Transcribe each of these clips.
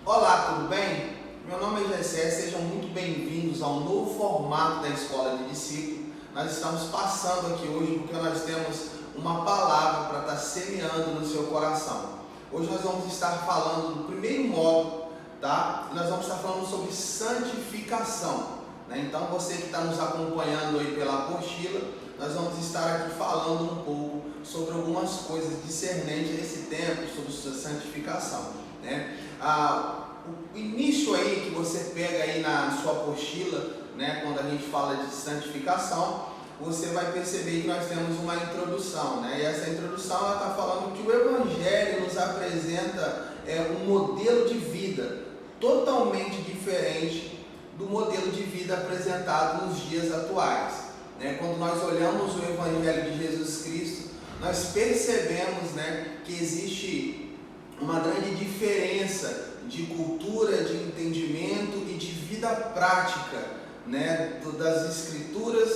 Olá, tudo bem? Meu nome é Gessé, sejam muito bem-vindos ao novo formato da Escola de Discípulo. Nós estamos passando aqui hoje porque nós temos uma palavra para estar semeando no seu coração. Hoje nós vamos estar falando do primeiro módulo, tá? Nós vamos estar falando sobre santificação, né? Então você que está nos acompanhando aí pela apostila, nós vamos estar aqui falando um pouco sobre algumas coisas discernentes a esse tempo, sobre sua santificação, né? O início aí que você pega aí na sua apostila, né, quando a gente fala de santificação, você vai perceber que nós temos uma introdução, né? E essa introdução ela está falando que o Evangelho nos apresenta um modelo de vida totalmente diferente do modelo de vida apresentado nos dias atuais, né? Quando nós olhamos o Evangelho de Jesus Cristo, nós percebemos, né, que existe uma grande diferença de cultura, de entendimento e de vida prática, né, das Escrituras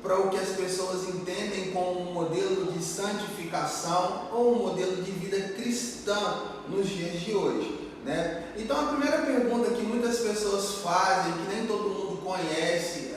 para o que as pessoas entendem como um modelo de santificação ou um modelo de vida cristã nos dias de hoje, né? Então a primeira pergunta que muitas pessoas fazem, que nem todo mundo conhece,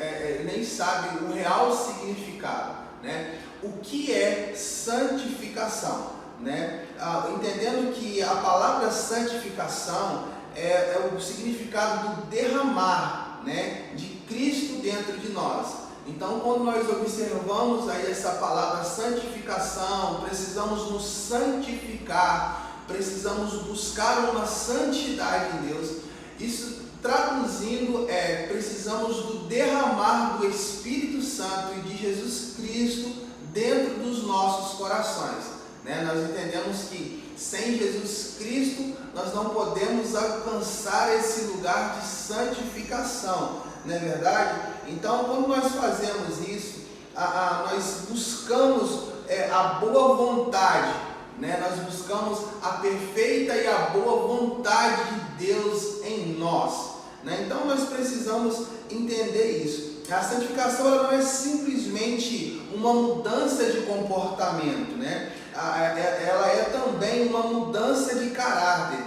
nem sabe o real significado, né? O que é santificação? Né? Entendendo que a palavra santificação é o significado do derramar, né, de Cristo dentro de nós. Então, quando nós observamos aí essa palavra santificação, precisamos nos santificar, precisamos buscar uma santidade em Deus. Isso, traduzindo, precisamos do derramar do Espírito Santo e de Jesus Cristo dentro dos nossos corações. Né? Nós entendemos que sem Jesus Cristo nós não podemos alcançar esse lugar de santificação, não é verdade? Então, quando nós fazemos isso, nós buscamos a boa vontade, né? Nós buscamos a perfeita e a boa vontade de Deus em nós, né? Então, nós precisamos entender isso. A santificação ela não é simplesmente uma mudança de comportamento, né? Ela é também uma mudança de caráter.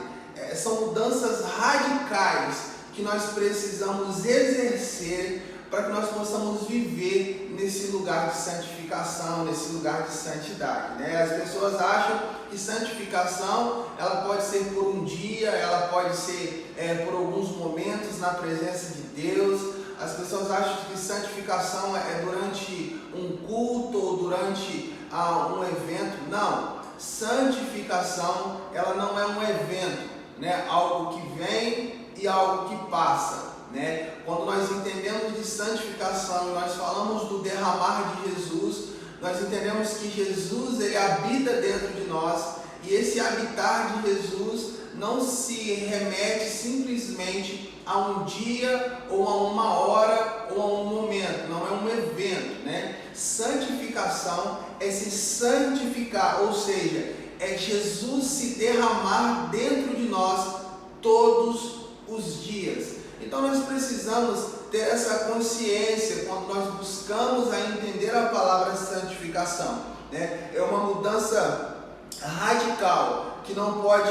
São mudanças radicais que nós precisamos exercer para que nós possamos viver nesse lugar de santificação, nesse lugar de santidade, né? As pessoas acham que santificação ela pode ser por um dia, ela pode ser por alguns momentos na presença de Deus. As pessoas acham que santificação é durante um culto ou durante um evento. Não, santificação ela não é um evento, né? Algo que vem e algo que passa, né? Quando nós entendemos de santificação, nós falamos do derramar de Jesus, nós entendemos que Jesus ele habita dentro de nós e esse habitar de Jesus não se remete simplesmente a um dia ou a uma hora ou a um momento, não é um evento, né? Santificação é se santificar, ou seja, é Jesus se derramar dentro de nós todos os dias. Então nós precisamos ter essa consciência quando nós buscamos a entender a palavra santificação, né? É uma mudança radical que não pode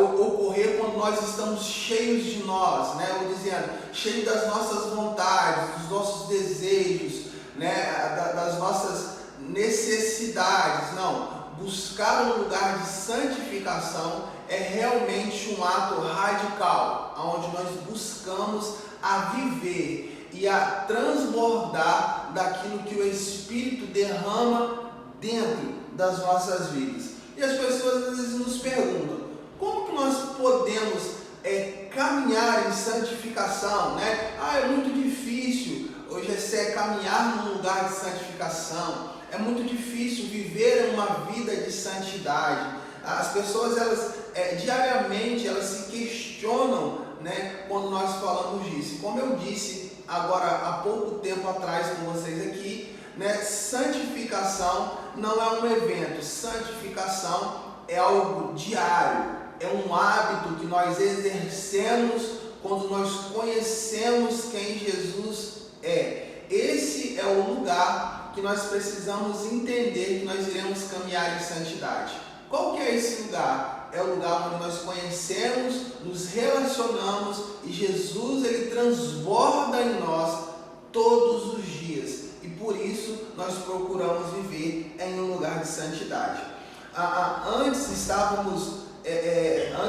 ocorrer quando nós estamos cheios de nós, né? Ou dizendo, cheios das nossas vontades, dos nossos desejos, né? Das nossas necessidades. Não, buscar um lugar de santificação é realmente um ato radical, onde nós buscamos a viver e a transbordar daquilo que o Espírito derrama dentro das nossas vidas. E as pessoas às vezes nos perguntam, como que nós podemos caminhar em santificação, né? É muito difícil, hoje é caminhar num lugar de santificação, é muito difícil viver uma vida de santidade. As pessoas, elas diariamente, elas se questionam, né, quando nós falamos disso. Como eu disse agora há pouco tempo atrás com vocês aqui, né, santificação não é um evento, santificação é algo diário, é um hábito que nós exercemos quando nós conhecemos quem Jesus é. Esse é o lugar que nós precisamos entender que nós iremos caminhar em santidade. Qual que é esse lugar? É o lugar onde nós conhecemos, nos relacionamos relacionamos e Jesus ele transborda em nós todos os dias. E por isso nós procuramos viver em um lugar de santidade. Antes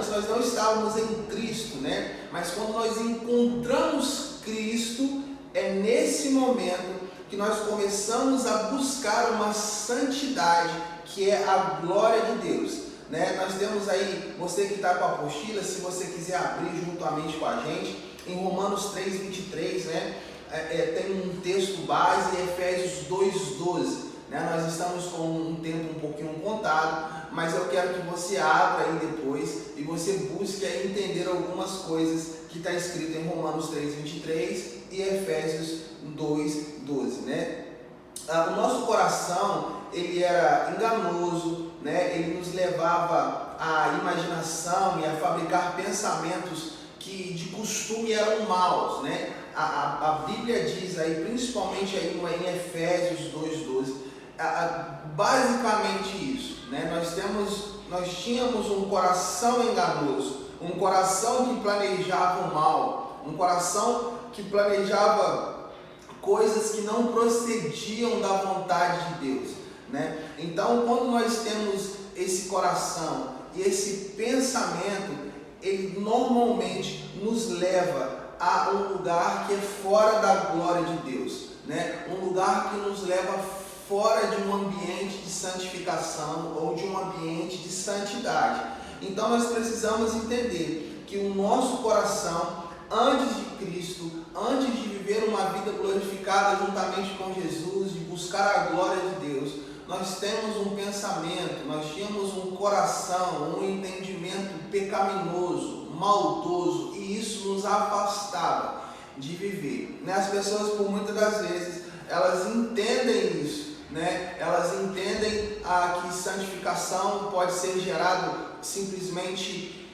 nós não estávamos em Cristo, né? Mas quando nós encontramos Cristo, é nesse momento que nós começamos a buscar uma santidade, que é a glória de Deus, né? Nós temos aí, você que está com a apostila, se você quiser abrir juntamente com a gente, em Romanos 3:23, né? Tem um texto base, Efésios 2:12, né? Nós estamos com um tempo um pouquinho contado, mas eu quero que você abra aí depois e você busque aí entender algumas coisas que está escrito em Romanos 3:23 e Efésios 2:12, né? O nosso coração, ele era enganoso, né? Ele nos levava à imaginação e a fabricar pensamentos que de costume eram maus, né? A Bíblia diz aí, principalmente aí em Efésios 2:12, basicamente isso, né? Nós tínhamos um coração enganoso, um coração que planejava o mal, um coração que planejava coisas que não procediam da vontade de Deus, né? Então, quando nós temos esse coração e esse pensamento, ele normalmente nos leva a um lugar que é fora da glória de Deus, né? Um lugar que nos leva fora de um ambiente de santificação ou de um ambiente de santidade. Então nós precisamos entender que o nosso coração, antes de Cristo, antes de viver uma vida glorificada juntamente com Jesus, de buscar a glória de Deus, nós temos um pensamento, nós tínhamos um coração, um entendimento pecaminoso, maldoso, e isso nos afastava de viver, né? As pessoas, por muitas das vezes, elas entendem isso, né? Elas entendem que santificação pode ser gerado simplesmente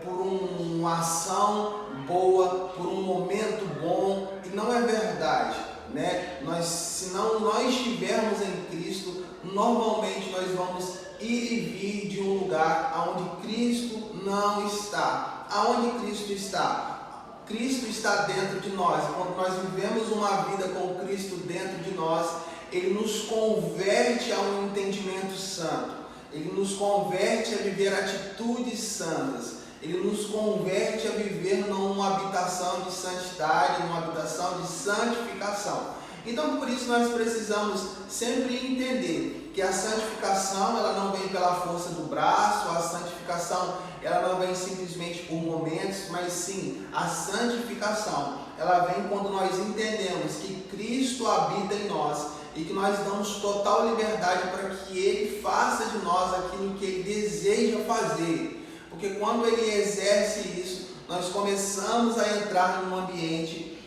por uma ação boa, por um momento bom, e não é verdade, né? Se não nós estivermos em Cristo, normalmente nós vamos ir e vir de um lugar onde Cristo não está. Aonde Cristo está? Cristo está dentro de nós. Quando nós vivemos uma vida com Cristo dentro de nós, Ele nos converte a um entendimento santo. Ele nos converte a viver atitudes santas. Ele nos converte a viver numa habitação de santidade, numa habitação de santificação. Então, por isso nós precisamos sempre entender que a santificação, ela não vem pela força do braço, a santificação, ela não vem simplesmente por momentos, mas sim, a santificação, ela vem quando nós entendemos que Cristo habita em nós e que nós damos total liberdade para que Ele faça de nós aquilo que Ele deseja fazer. Porque quando Ele exerce isso, nós começamos a entrar num ambiente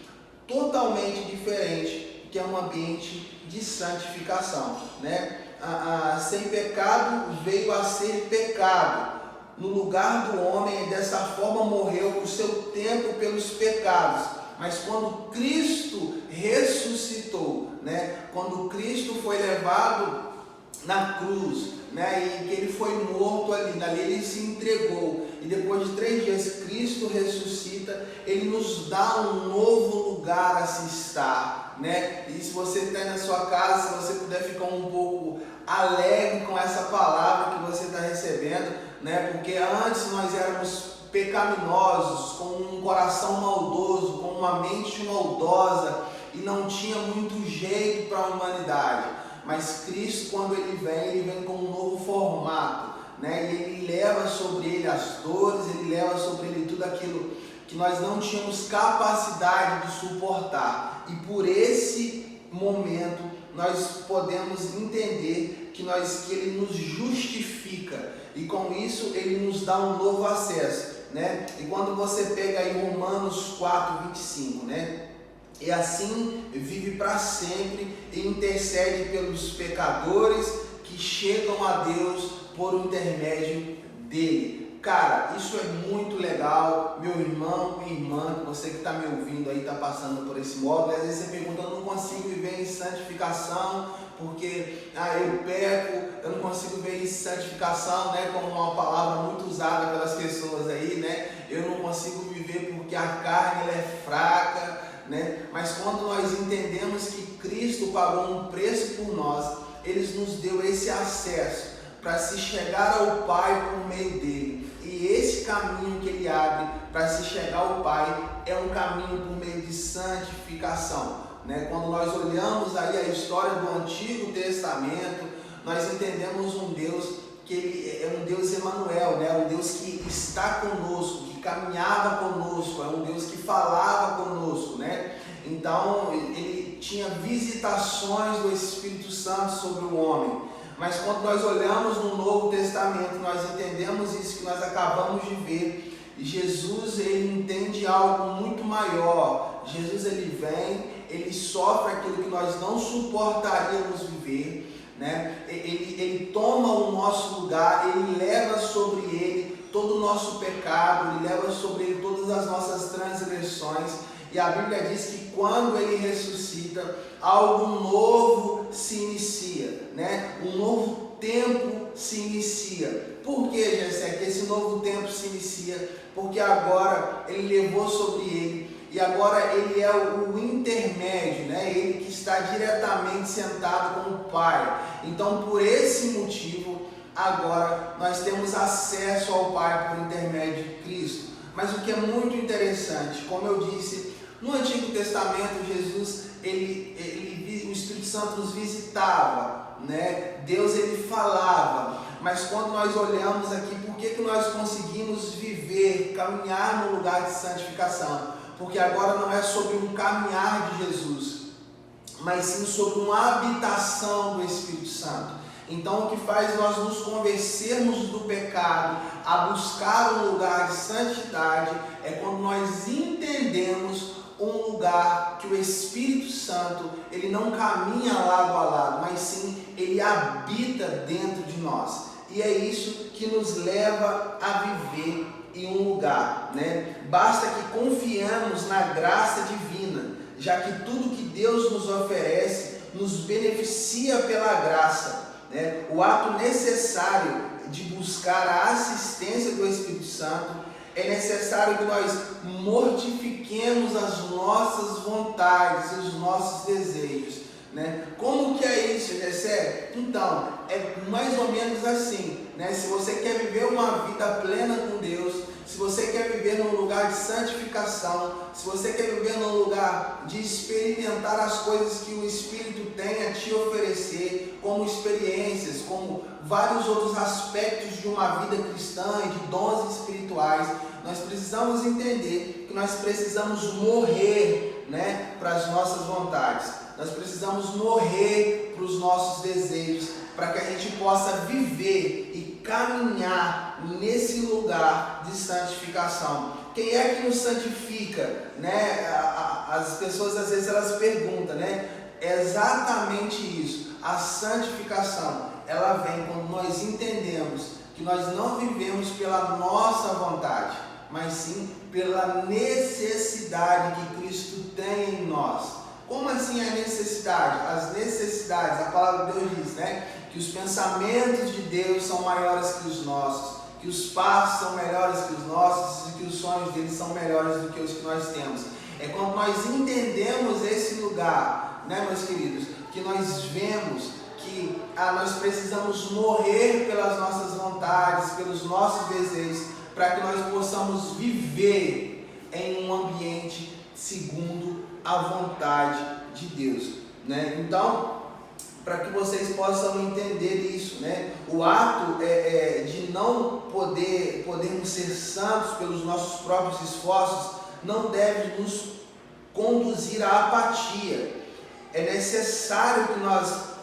totalmente diferente, que é um ambiente de santificação, né? Sem pecado veio a ser pecado. No lugar do homem, dessa forma morreu o seu tempo pelos pecados. Mas quando Cristo ressuscitou, né? Quando Cristo foi levado na cruz, né? E que Ele foi morto ali ele se entregou. E depois de 3 dias Cristo ressuscita, Ele nos dá um novo lugar a se estar, né? E se você está na sua casa, se você puder ficar um pouco alegre com essa palavra que você está recebendo, né? Porque antes nós éramos pecaminosos, com um coração maldoso, com uma mente maldosa, e não tinha muito jeito para a humanidade. Mas Cristo, quando Ele vem com um novo formato, né? E Ele leva sobre Ele as dores, Ele leva sobre Ele tudo aquilo que nós não tínhamos capacidade de suportar. E por esse momento nós podemos entender que Ele nos justifica, e com isso Ele nos dá um novo acesso, né? E quando você pega aí Romanos 4:25, né? E assim vive para sempre e intercede pelos pecadores que chegam a Deus por intermédio dele. Cara, isso é muito legal, meu irmão, minha irmã, você que está me ouvindo aí, está passando por esse modo. Às vezes você pergunta, eu não consigo viver em santificação, porque eu peco, eu não consigo ver em santificação, né, como uma palavra muito usada pelas pessoas aí, né? eu não consigo viver porque a carne ela é fraca, né? Mas quando nós entendemos que Cristo pagou um preço por nós, Ele nos deu esse acesso para se chegar ao Pai por meio dele. E esse caminho que Ele abre para se chegar ao Pai é um caminho por meio de santificação, né? Quando nós olhamos aí a história do Antigo Testamento, nós entendemos um Deus que Ele é um Deus Emanuel, né? Um Deus que está conosco, que caminhava conosco, é um Deus que falava conosco, né? Então Ele tinha visitações do Espírito Santo sobre o homem. Mas quando nós olhamos no Novo Testamento, nós entendemos isso que nós acabamos de ver. Jesus, ele entende algo muito maior. Jesus, ele vem, ele sofre aquilo que nós não suportaríamos viver, né? Ele toma o nosso lugar, ele leva sobre ele todo o nosso pecado, ele leva sobre ele todas as nossas transgressões. E a Bíblia diz que quando ele ressuscita, algo novo se inicia, né? Um novo tempo se inicia. Por que, Jessé, que esse novo tempo se inicia? Porque agora ele levou sobre ele, e agora ele é o intermédio, né? Ele que está diretamente sentado com o Pai. Então, por esse motivo, agora nós temos acesso ao Pai por intermédio de Cristo. Mas o que é muito interessante, como eu disse, no Antigo Testamento, Jesus, o Espírito Santo nos visitava, né? Deus, ele falava. Mas quando nós olhamos aqui, por que nós conseguimos viver, caminhar no lugar de santificação? Porque agora não é sobre um caminhar de Jesus, mas sim sobre uma habitação do Espírito Santo. Então, o que faz nós nos convencermos do pecado, a buscar um lugar de santidade, é quando nós entendemos um lugar que o Espírito Santo, ele não caminha lado a lado, mas sim, ele habita dentro de nós. E é isso que nos leva a viver em um lugar, né? Basta que confiemos na graça divina, já que tudo que Deus nos oferece nos beneficia pela graça, né? O ato necessário de buscar a assistência do Espírito Santo é necessário que nós mortifiquemos as nossas vontades, os nossos desejos, né? Como que é isso, Jessé? Então, é mais ou menos assim, né? Se você quer viver uma vida plena com Deus, se você quer viver num lugar de santificação, se você quer viver num lugar de experimentar as coisas que o Espírito tem a te oferecer, como experiências, como vários outros aspectos de uma vida cristã e de dons espirituais, nós precisamos entender que nós precisamos morrer, né, para as nossas vontades. Nós precisamos morrer para os nossos desejos, para que a gente possa viver e caminhar nesse lugar de santificação. Quem é que nos santifica, né? As pessoas às vezes elas perguntam, né? É exatamente isso. A santificação, ela vem quando nós entendemos que nós não vivemos pela nossa vontade, mas sim pela necessidade que Cristo tem em nós. Como assim a necessidade? As necessidades, a palavra de Deus diz, né? Que os pensamentos de Deus são maiores que os nossos, que os passos são melhores que os nossos e que os sonhos dele são melhores do que os que nós temos. É quando nós entendemos esse lugar, né, meus queridos, que nós vemos que nós precisamos morrer pelas nossas vontades, pelos nossos desejos, para que nós possamos viver em um ambiente segundo a vontade de Deus, né? Então, para que vocês possam entender isso, né? O ato de não podermos ser santos pelos nossos próprios esforços não deve nos conduzir à apatia. É necessário que nós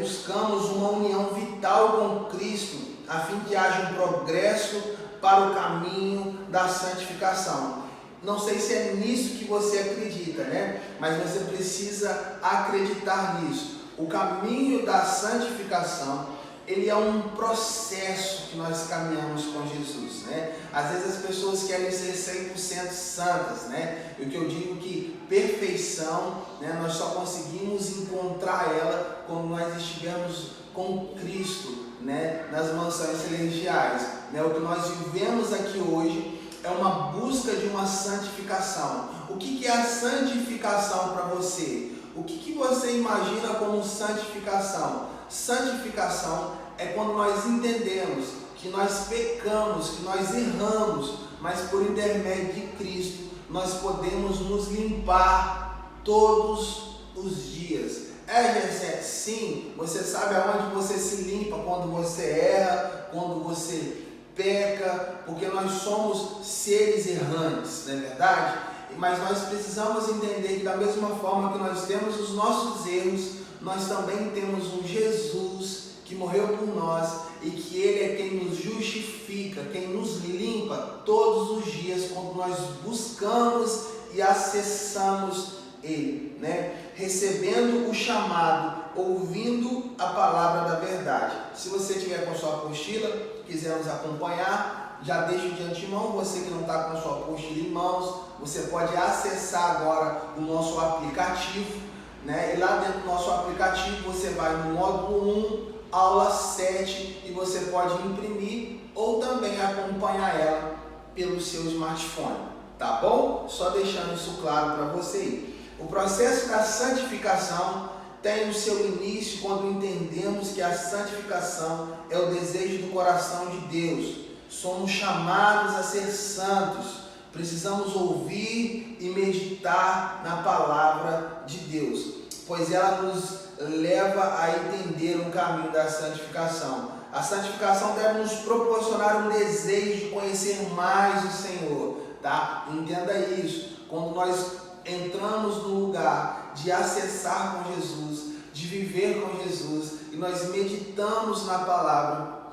buscamos uma união vital com Cristo, a fim que haja um progresso para o caminho da santificação. Não sei se é nisso que você acredita, né? Mas você precisa acreditar nisso. O caminho da santificação, ele é um processo que nós caminhamos com Jesus, né? Às vezes as pessoas querem ser 100% santas, né? E o que eu digo que perfeição, né, nós só conseguimos encontrar ela quando nós estivermos com Cristo, né, nas mansões celestiais, né? O que nós vivemos aqui hoje é uma busca de uma santificação. O que é a santificação para você? O que você imagina como santificação? Santificação é quando nós entendemos que nós pecamos, que nós erramos, mas por intermédio de Cristo nós podemos nos limpar todos os dias. Gessé, sim, você sabe aonde você se limpa quando você erra, quando você peca, porque nós somos seres errantes, não é verdade? Mas nós precisamos entender que da mesma forma que nós temos os nossos erros, nós também temos um Jesus que morreu por nós e que Ele é quem nos justifica, quem nos limpa todos os dias quando nós buscamos e acessamos Ele, né? Recebendo o chamado, ouvindo a palavra da verdade. Se você tiver com a sua apostila, quiser nos acompanhar, já deixo de antemão, você que não está com a sua apostila em mãos, você pode acessar agora o nosso aplicativo, né? E lá dentro do nosso aplicativo você vai no módulo 1, aula 7, e você pode imprimir ou também acompanhar ela pelo seu smartphone, tá bom? Só deixando isso claro para você. O processo da santificação tem o seu início quando entendemos que a santificação é o desejo do coração de Deus. Somos chamados a ser santos. Precisamos ouvir e meditar na palavra de Deus, pois ela nos leva a entender o caminho da santificação. A santificação deve nos proporcionar um desejo de conhecer mais o Senhor, tá? Entenda isso. Quando nós entramos no lugar de acessar com Jesus, de viver com Jesus, e nós meditamos na palavra,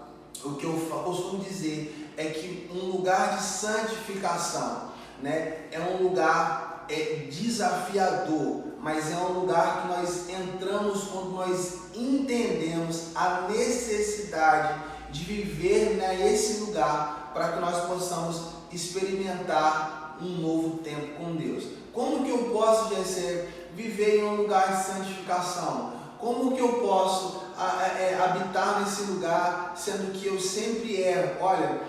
o que eu costumo dizer é que um lugar de santificação, né, é um lugar desafiador, mas é um lugar que nós entramos quando nós entendemos a necessidade de viver nesse lugar para que nós possamos experimentar um novo tempo com Deus. Como que eu posso, viver em um lugar de santificação? Como que eu posso habitar nesse lugar, sendo que eu sempre erro? Olha,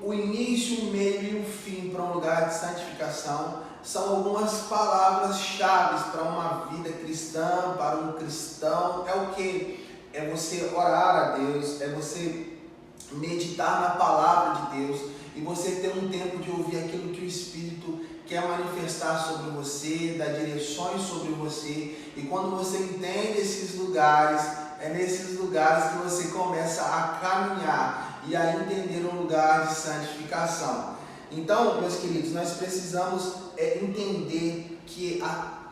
o início, o meio e o fim para um lugar de santificação são algumas palavras-chave para uma vida cristã, para um cristão. É o que? É você orar a Deus, é você meditar na palavra de Deus e você ter um tempo de ouvir aquilo que o Espírito quer manifestar sobre você, dar direções sobre você. E quando você entende esses lugares, é nesses lugares que você começa a caminhar e a entender um lugar de santificação. Então, meus queridos, nós precisamos entender que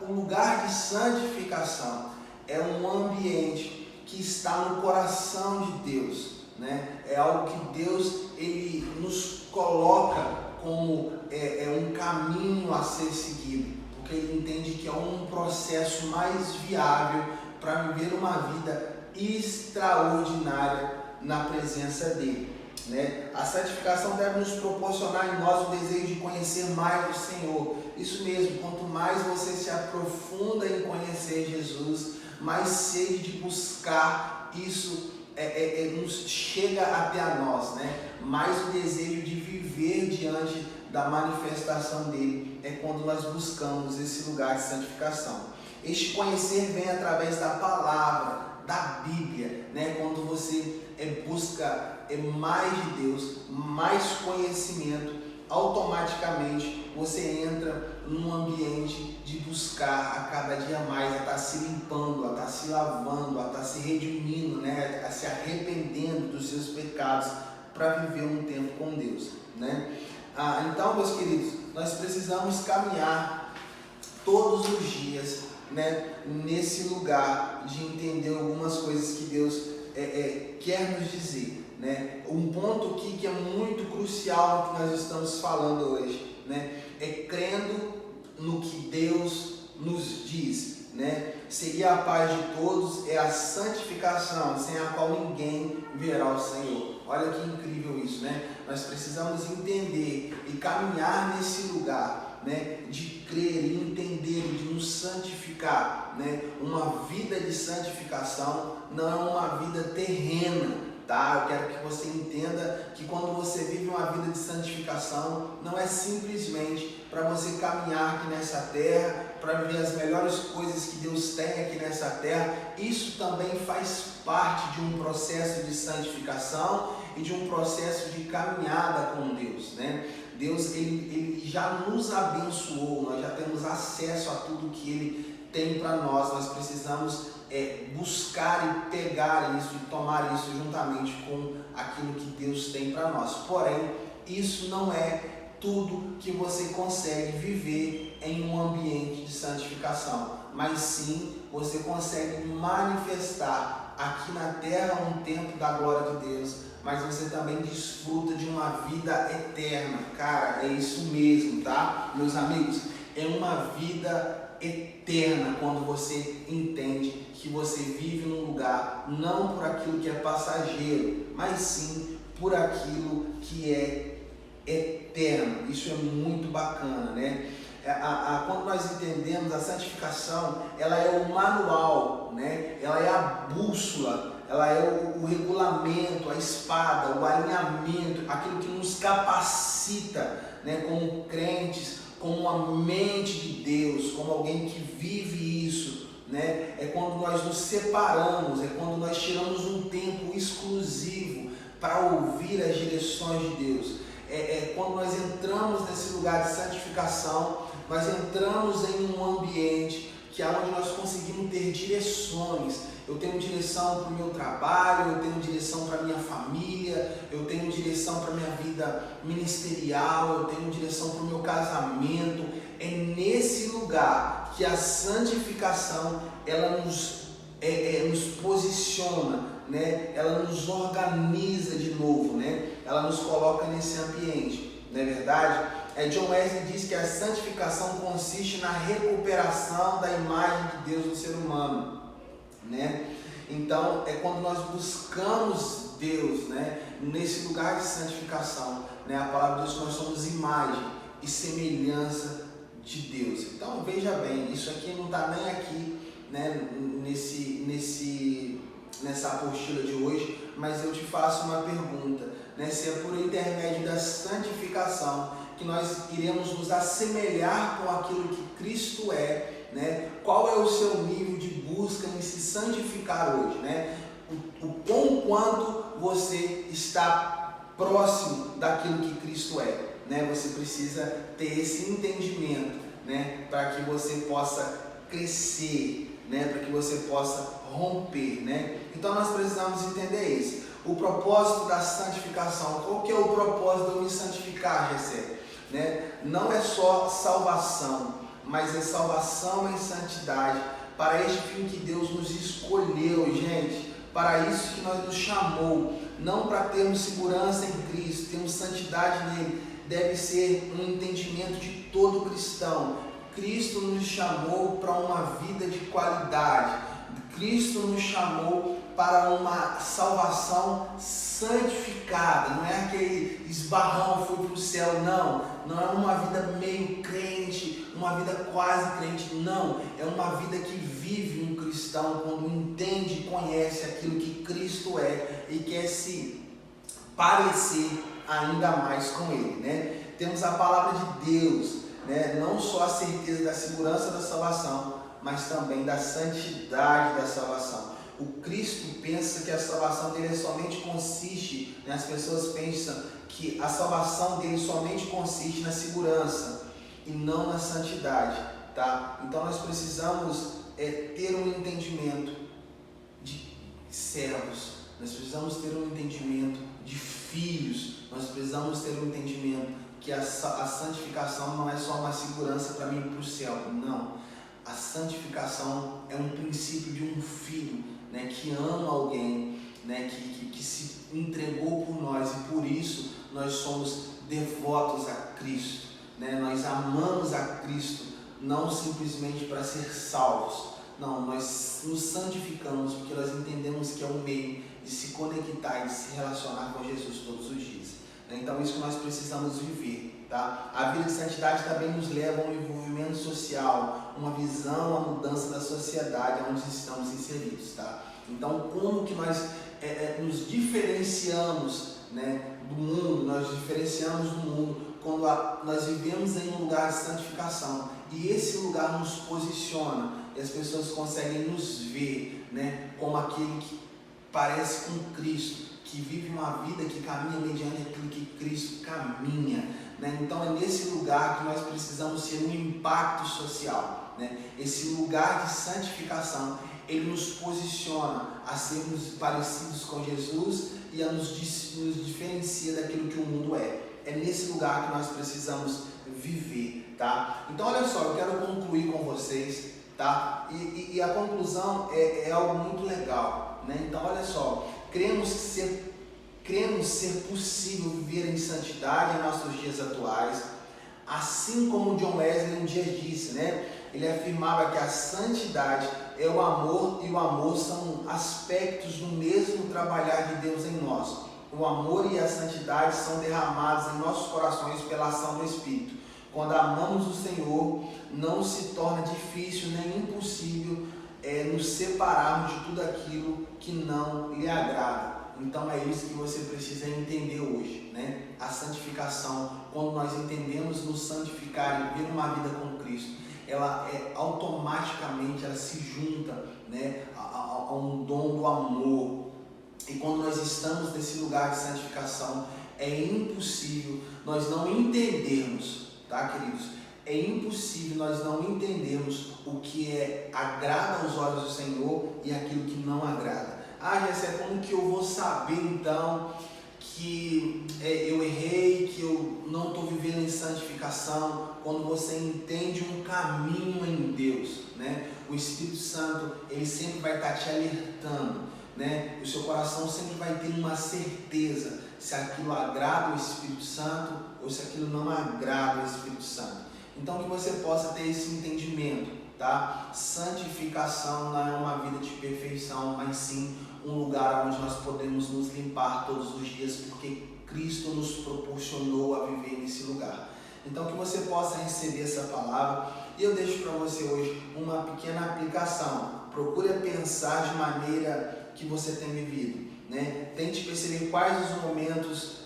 o lugar de santificação é um ambiente que está no coração de Deus, né? É algo que Deus ele nos coloca como um caminho a ser seguido, porque ele entende que é um processo mais viável para viver uma vida extraordinária na presença dele, né? A santificação deve nos proporcionar em nós o desejo de conhecer mais o Senhor. Isso mesmo, quanto mais você se aprofunda em conhecer Jesus, mais sede de buscar isso nos chega até a nós, né? Mais o desejo de viver diante da manifestação dele é quando nós buscamos esse lugar de santificação. Este conhecer vem através da palavra, da Bíblia, né? Quando você busca mais de Deus, mais conhecimento, automaticamente você entra num ambiente de buscar a cada dia mais, a estar se limpando, a estar se lavando, a estar se redimindo, né? A se arrependendo dos seus pecados para viver um tempo com Deus, né? Então, meus queridos, nós precisamos caminhar todos os dias, né, nesse lugar de entender algumas coisas que Deus quer nos dizer, né? Um ponto aqui que é muito crucial no que nós estamos falando hoje, né, é crendo no que Deus nos diz, né? Seria a paz de todos, é a santificação, sem a qual ninguém verá o Senhor. Olha que incrível isso, né? Nós precisamos entender e caminhar nesse lugar, né, de crer e entender, de nos santificar, né? Uma vida de santificação não é uma vida terrena, tá? tá? Eu quero que você entenda que quando você vive uma vida de santificação, não é simplesmente para você caminhar aqui nessa terra, para viver as melhores coisas que Deus tem aqui nessa terra. Isso também faz parte de um processo de santificação e de um processo de caminhada com Deus, né? Deus, ele já nos abençoou, nós já temos acesso a tudo que Ele tem para nós precisamos buscar e pegar isso e tomar isso juntamente com aquilo que Deus tem para nós. Porém, isso não é tudo que você consegue viver em um ambiente de santificação, mas sim você consegue manifestar aqui na terra um tempo da glória de Deus, mas você também desfruta de uma vida eterna. Cara, é isso mesmo, tá? Meus amigos, é uma vida eterna quando você entende que você vive num lugar não por aquilo que é passageiro, mas sim por aquilo que é eterno. Isso é muito bacana, né? Quando nós entendemos a santificação, ela é o manual, né? Ela é a bússola, ela é o regulamento, a espada, o alinhamento, aquilo que nos capacita, né, como crentes, como a mente de Deus, como alguém que vive isso, né? É quando nós nos separamos, é quando nós tiramos um tempo exclusivo para ouvir as direções de Deus. É quando nós entramos nesse lugar de santificação, nós entramos em um ambiente que é onde nós conseguimos ter direções. Eu tenho direção para o meu trabalho, eu tenho direção para a minha família, eu tenho direção para a minha vida ministerial, eu tenho direção para o meu casamento. É nesse lugar que a santificação ela nos posiciona, né? Ela nos organiza de novo, né? Ela nos coloca nesse ambiente, não é verdade? John Wesley diz que a santificação consiste na recuperação da imagem de Deus no ser humano, né? Então é quando nós buscamos Deus, né, nesse lugar de santificação, né? A palavra de Deus, nós somos imagem e semelhança de Deus. Então veja bem, isso aqui não está nem aqui, né, nessa apostila de hoje, mas eu te faço uma pergunta, né? Se é por intermédio da santificação que nós iremos nos assemelhar com aquilo que Cristo é, né? Qual é o seu nível de busca em se santificar hoje, né? O quanto você está próximo daquilo que Cristo é, né? Você precisa ter esse entendimento, né? Para que você possa crescer, né? Para que você possa romper, né? Então nós precisamos entender isso. O propósito da santificação. Qual que é o propósito de eu me santificar, Gessé? Né? Não é só salvação, mas é salvação em santidade. Para este fim que Deus nos escolheu, gente. Para isso que nós nos chamou. Não para termos segurança em Cristo, termos santidade nele. Deve ser um entendimento de todo cristão. Cristo nos chamou para uma vida de qualidade. Cristo nos chamou para uma salvação santificada. Não é aquele esbarrão, fui para o céu, não. Não é uma vida meio crente, uma vida quase crente, não. É uma vida que vive um cristão quando entende e conhece aquilo que Cristo é e quer se parecer ainda mais com Ele, né? Temos a palavra de Deus, né? Não só a certeza da segurança da salvação, mas também da santidade da salvação. O Cristo pensa que a salvação dele somente consiste, né? As pessoas pensam que a salvação dele somente consiste na segurança e não na santidade, tá? Então nós precisamos ter um entendimento de servos, nós precisamos ter um entendimento de filhos, nós precisamos ter um entendimento que a santificação não é só uma segurança para mim ir para o céu, não. A santificação é um princípio de um filho, né, que ama alguém, né, que se entregou por nós e por isso nós somos devotos a Cristo, né? Nós amamos a Cristo não simplesmente para ser salvos, não, nós nos santificamos porque nós entendemos que é um meio de se conectar e de se relacionar com Jesus todos os dias. Então isso que nós precisamos viver, tá? A vida de santidade também nos leva a um envolvimento social, uma visão, a mudança da sociedade onde estamos inseridos, tá? Então como que nós nos diferenciamos, né, do mundo, nós diferenciamos do mundo quando nós vivemos em um lugar de santificação, e esse lugar nos posiciona, e as pessoas conseguem nos ver, né, como aquele que parece com Cristo, que vive uma vida que caminha mediante aquilo que Cristo caminha, né? Então é nesse lugar que nós precisamos ser um impacto social, né? Esse lugar de santificação, ele nos posiciona a sermos parecidos com Jesus e a nos diferencia daquilo que o mundo é. É nesse lugar que nós precisamos viver, tá? Então olha só, eu quero concluir com vocês, tá? E a conclusão é algo muito legal, né? Então olha só, cremos ser possível viver em santidade em nossos dias atuais, assim como John Wesley um dia disse, né? Ele afirmava que a santidade é o amor, e o amor são aspectos do mesmo trabalhar de Deus em nós. O amor e a santidade são derramados em nossos corações pela ação do Espírito. Quando amamos o Senhor, não se torna difícil nem impossível nos separarmos de tudo aquilo que não lhe agrada. Então é isso que você precisa entender hoje, né? A santificação, quando nós entendemos nos santificar e viver uma vida com Cristo, ela automaticamente ela se junta, né, a um dom do amor. E quando nós estamos nesse lugar de santificação, é impossível nós não entendermos, tá, queridos? É impossível nós não entendermos o que agrada aos olhos do Senhor e aquilo que não agrada. Ah, Jessé, como que eu vou saber então que eu errei, que eu não estou vivendo em santificação? Quando você entende um caminho em Deus, né? O Espírito Santo, ele sempre vai estar te alertando, né? O seu coração sempre vai ter uma certeza se aquilo agrada o Espírito Santo ou se aquilo não agrada o Espírito Santo. Então que você possa ter esse entendimento, tá? Santificação não é uma vida de perfeição, mas sim um lugar onde nós podemos nos limpar todos os dias, porque Cristo nos proporcionou a viver nesse lugar. Então que você possa receber essa palavra, e eu deixo para você hoje uma pequena aplicação. Procure pensar de maneira que você tem vivido, né? Tente perceber quais os momentos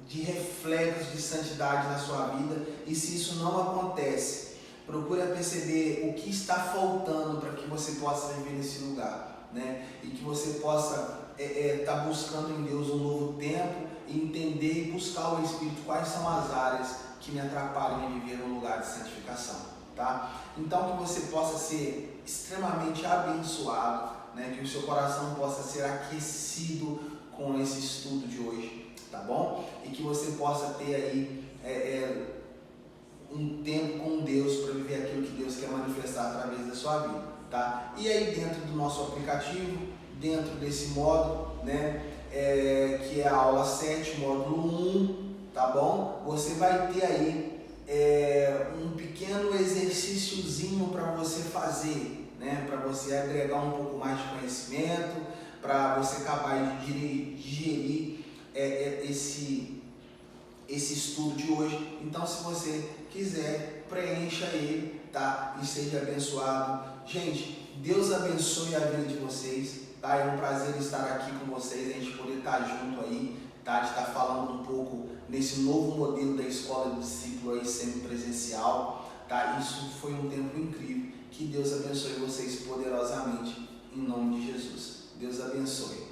de reflexos de santidade na sua vida, e se isso não acontece, procure perceber o que está faltando para que você possa viver nesse lugar, né? E que você possa estar buscando em Deus um novo tempo e entender e buscar o Espírito quais são as áreas que me atrapalham em viver num lugar de santificação, tá? Então que você possa ser extremamente abençoado, né? Que o seu coração possa ser aquecido com esse estudo de hoje, tá bom? E que você possa ter aí um tempo com Deus para viver aquilo que Deus quer manifestar através da sua vida, tá? E aí dentro do nosso aplicativo, dentro desse módulo, né, que é a aula 7, módulo 1, tá bom? Você vai ter aí um pequeno exercíciozinho para você fazer, né, para você agregar um pouco mais de conhecimento, para você acabar de digerir esse estudo de hoje. Então, se você quiser, preencha ele, tá? E seja abençoado. Gente, Deus abençoe a vida de vocês, tá? É um prazer estar aqui com vocês, a gente poder estar junto aí, tá? De estar falando um pouco nesse novo modelo da escola do discípulo aí semipresencial, tá? Isso foi um tempo incrível. Que Deus abençoe vocês poderosamente, em nome de Jesus. Deus abençoe.